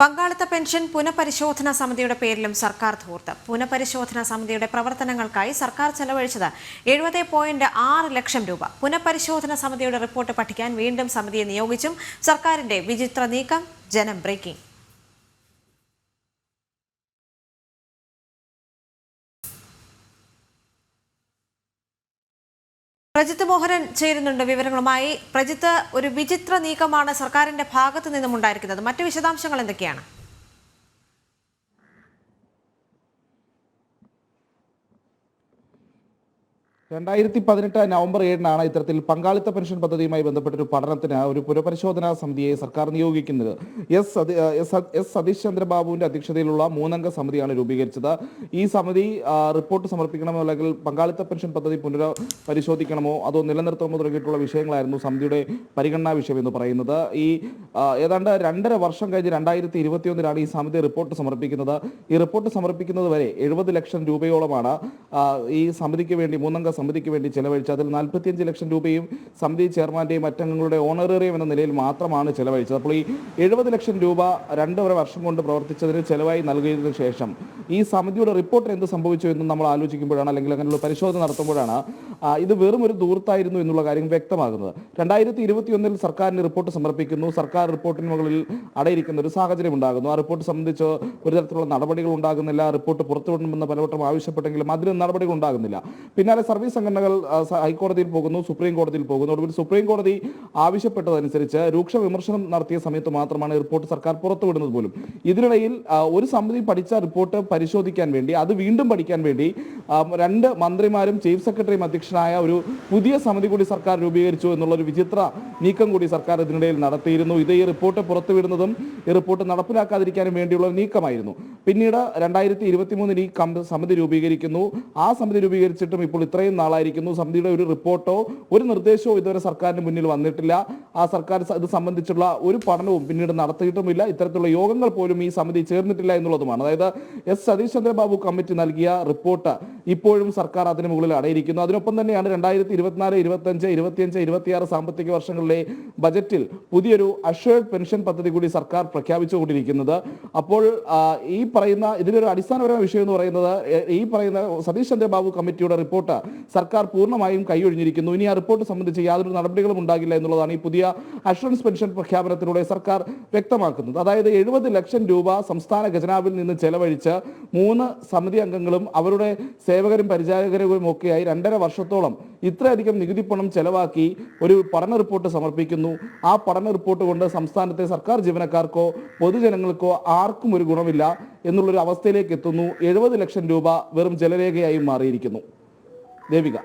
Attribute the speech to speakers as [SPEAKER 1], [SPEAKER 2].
[SPEAKER 1] പങ്കാളിത്ത പെൻഷൻ പുനഃപരിശോധനാ സമിതിയുടെ പേരിലും സർക്കാർ ധൂർത്ത്. പുനഃപരിശോധനാ സമിതിയുടെ പ്രവർത്തനങ്ങൾക്കായി സർക്കാർ ചെലവഴിച്ചത് 70.6 ലക്ഷം രൂപ. പുനഃപരിശോധനാ സമിതിയുടെ റിപ്പോർട്ട് പഠിക്കാൻ വീണ്ടും സമിതിയെ നിയോഗിച്ചും സർക്കാരിന്റെ വിചിത്ര നീക്കം. ജനം ബ്രേക്കിംഗ്. പ്രജിത്ത് മോഹനൻ ചേരുന്നുണ്ട് വിവരങ്ങളുമായി. പ്രജിത്ത്, ഒരു വിചിത്ര നീക്കമാണ് സർക്കാരിന്റെ ഭാഗത്തു നിന്നും ഉണ്ടായിരിക്കുന്നത്. മറ്റു വിശദാംശങ്ങൾ എന്തൊക്കെയാണ്?
[SPEAKER 2] 2018 നവംബർ 7-നാണ് ഇത്തരത്തിൽ പങ്കാളിത്ത പെൻഷൻ പദ്ധതിയുമായി ബന്ധപ്പെട്ട ഒരു പഠനത്തിന് ഒരു പുനഃപരിശോധനാ സമിതിയെ സർക്കാർ നിയോഗിക്കുന്നത്. എസ് സതീഷ് ചന്ദ്രബാബുവിന്റെ അധ്യക്ഷതയിലുള്ള 3-അംഗ സമിതിയാണ് രൂപീകരിച്ചത്. ഈ സമിതി റിപ്പോർട്ട് സമർപ്പിക്കണമോ അല്ലെങ്കിൽ പങ്കാളിത്ത പെൻഷൻ പദ്ധതി പുനഃപരിശോധിക്കണമോ അതോ നിലനിർത്തണമോ തുടങ്ങിയിട്ടുള്ള വിഷയങ്ങളായിരുന്നു സമിതിയുടെ പരിഗണനാ വിഷയം എന്ന് പറയുന്നത്. ഈ ഏതാണ്ട് 2.5 വർഷം കഴിഞ്ഞ് 2021-ലാണ് ഈ സമിതി റിപ്പോർട്ട് സമർപ്പിക്കുന്നത്. ഈ റിപ്പോർട്ട് സമർപ്പിക്കുന്നത് വരെ 70 ലക്ഷം രൂപയോളമാണ് ഈ സമിതിക്ക് വേണ്ടി 3-അംഗ സമിതിക്ക് വേണ്ടി ചെലവഴിച്ചത്. അതിൽ 45 ലക്ഷം രൂപയും സമിതി ചെയർമാന്റെയും മറ്റംഗങ്ങളുടെ ഓണറേറിയം എന്ന നിലയിൽ മാത്രമാണ് ചെലവഴിച്ചത്. അപ്പോൾ ഈ 70 ലക്ഷം രൂപ 2.5 വർഷം കൊണ്ട് പ്രവർത്തിച്ചതിന് ചെലവായി നൽകിയതിനു ശേഷം ഈ സമിതിയുടെ റിപ്പോർട്ടിന് എന്ത് സംഭവിച്ചു എന്ന് നമ്മൾ ആലോചിക്കുമ്പോഴാണ്, അല്ലെങ്കിൽ അങ്ങനെയുള്ള പരിശോധന നടത്തുമ്പോഴാണ് ഇത് വെറും ഒരു ദൂർത്തായിരുന്നു എന്നുള്ള കാര്യം വ്യക്തമാകുന്നത്. 2021-ൽ സർക്കാരിന് റിപ്പോർട്ട് സമർപ്പിക്കുന്നു. സർക്കാർ റിപ്പോർട്ടിന് മുകളിൽ അടയിരിക്കുന്ന ഒരു സാഹചര്യം ഉണ്ടാകുന്നു. ആ റിപ്പോർട്ട് സംബന്ധിച്ച് ഒരു തരത്തിലുള്ള നടപടികൾ ഉണ്ടാകുന്നില്ല. റിപ്പോർട്ട് പുറത്തുവിടണമെന്ന് പലവട്ടം ആവശ്യപ്പെട്ടെങ്കിലും അതിന് നടപടികൾ ഉണ്ടാകുന്നില്ല. പിന്നാലെ സർവീസ് സംഘടനകൾ ഹൈക്കോടതിയിൽ പോകുന്നു, സുപ്രീം കോടതിയിൽ പോകുന്നു. ഒടുവിൽ സുപ്രീം കോടതി ആവശ്യപ്പെട്ടതനുസരിച്ച് രൂക്ഷ വിമർശനം നടത്തിയ സമയത്ത് മാത്രമാണ് റിപ്പോർട്ട് സർക്കാർ പുറത്തുവിടുന്നത് പോലും. ഇതിനിടയിൽ ഒരു സമിതി പഠിച്ച റിപ്പോർട്ട് പരിശോധിക്കാൻ വേണ്ടി, അത് വീണ്ടും പഠിക്കാൻ വേണ്ടി 2 മന്ത്രിമാരും ചീഫ് സെക്രട്ടറിയും അധ്യക്ഷനായ ഒരു പുതിയ സമിതി കൂടി സർക്കാർ രൂപീകരിച്ചു എന്നുള്ളൊരു വിചിത്ര നീക്കം കൂടി സർക്കാർ ഇതിനിടയിൽ നടത്തിയിരുന്നു. ഇത് ഈ റിപ്പോർട്ട് പുറത്തുവിടുന്നതും ഈ റിപ്പോർട്ട് നടപ്പിലാക്കാതിരിക്കാനും വേണ്ടിയുള്ള നീക്കമായിരുന്നു. പിന്നീട് 2023-ൽ ഈ സമിതി രൂപീകരിക്കുന്നു. ആ സമിതി രൂപീകരിച്ചിട്ടും ഇപ്പോൾ ഇത്രയും നാളായിരിക്കുന്നു. സമിതിയുടെ ഒരു റിപ്പോർട്ടോ ഒരു നിർദ്ദേശമോ ഇതുവരെ സർക്കാരിന് മുന്നിൽ വന്നിട്ടില്ല. ആ സർക്കാർ ഇത് സംബന്ധിച്ചുള്ള ഒരു പഠനവും പിന്നീട് നടത്തിയിട്ടുമില്ല. ഇത്തരത്തിലുള്ള യോഗങ്ങൾ പോലും ഈ സമിതി ചേർന്നിട്ടില്ല എന്നുള്ളതുമാണ്. അതായത് എസ് സതീഷ് ചന്ദ്രബാബു കമ്മിറ്റി നൽകിയ റിപ്പോർട്ട് ഇപ്പോഴും സർക്കാർ അതിന് മുകളിൽ അടയിരിക്കുന്നു. അതിനൊപ്പം തന്നെയാണ് 2024, 25, 25, 26 സാമ്പത്തിക വർഷങ്ങളിലെ ബജറ്റിൽ പുതിയൊരു അഷ്വേർഡ് പെൻഷൻ പദ്ധതി കൂടി സർക്കാർ പ്രഖ്യാപിച്ചുകൊണ്ടിരിക്കുന്നത്. അപ്പോൾ ഈ പറയുന്ന ഇതിലൊരു അടിസ്ഥാനപരമായ വിഷയം എന്ന് പറയുന്നത്, ഈ പറയുന്ന സതീഷ് ചന്ദ്രബാബു കമ്മിറ്റിയുടെ റിപ്പോർട്ട് സർക്കാർ പൂർണ്ണമായും കൈയൊഴിഞ്ഞിരിക്കുന്നു. ഇനി ആ റിപ്പോർട്ട് സംബന്ധിച്ച് യാതൊരു നടപടികളും ഉണ്ടാകില്ല എന്നുള്ളതാണ് ഈ പുതിയ അഷ്വറൻസ് പെൻഷൻ പ്രഖ്യാപനത്തിലൂടെ സർക്കാർ വ്യക്തമാക്കുന്നത്. അതായത് 70 ലക്ഷം രൂപ സംസ്ഥാന ഖജനാവിൽ നിന്ന് ചെലവഴിച്ച് 3 സമിതി അംഗങ്ങളും അവരുടെ സേവകരും പരിചാരകരും ഒക്കെയായി 2.5 വർഷത്തോളം ഇത്രയധികം നികുതി പണം ചെലവാക്കി ഒരു പഠന റിപ്പോർട്ട് സമർപ്പിക്കുന്നു. ആ പഠന റിപ്പോർട്ട് കൊണ്ട് സംസ്ഥാനത്തെ സർക്കാർ ജീവനക്കാർക്കോ പൊതുജനങ്ങൾക്കോ ആർക്കും ഒരു ഗുണമില്ല എന്നുള്ളൊരു അവസ്ഥയിലേക്ക് എത്തുന്നു. 70 ലക്ഷം രൂപ വെറും ജലരേഖയായി മാറിയിരിക്കുന്നു. ദേവിക.